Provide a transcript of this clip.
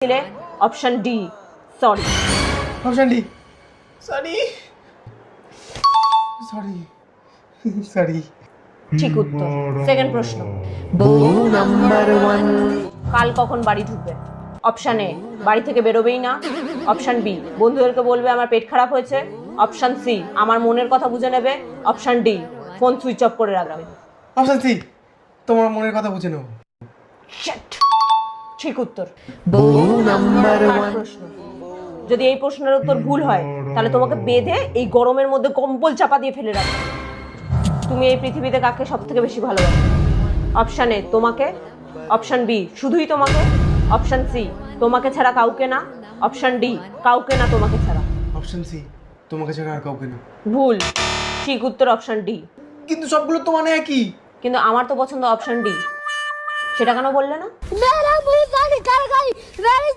ছিলে option D sorry. Option D sorry sorry sorry. ঠিক উত্তর। সেকেন্ড প্রশ্ন, কাল কখন বাড়ি ঢুকবে? অপশন এ বাড়ি থেকে বেরোবেই না, অপশন বি বন্ধুদেরকে বলবে আমার পেট খারাপ হয়েছে, অপশন সি আমার মনের কথা বুঝে নেবে, option D phone switch off করে রাখবে। অপশন সি তোমার মনের কথা বুঝে নেবো। Shit! ঠিক উত্তর। Third প্রশ্ন, যদি এই প্রশ্নের উত্তর ভুল হয় তাহলে তোমাকে বেঁধে এই গরমের মধ্যে কম্বল চাপা দিয়ে ফেলে রাখবে। তুমি এই পৃথিবীতে কাকে সব থেকে বেশি ভালোবাসো? অপশন এ তোমাকে, অপশন বি শুধুই তোমাকে, অপশন সি তোমাকে ছাড়া কাউকে না, অপশন ডি কাউকে না তোমাকে ছাড়া। অপশন সি তোমাকে ছাড়া আর কাউকে না। ভুল। ঠিক উত্তর অপশন ডি। কিন্তু সবগুলো তো মানে একই। কিন্তু আমার তো পছন্দ অপশন ডি, সেটা কেন বললে না? मेरा मुझे गाड़ी कर गई मेरी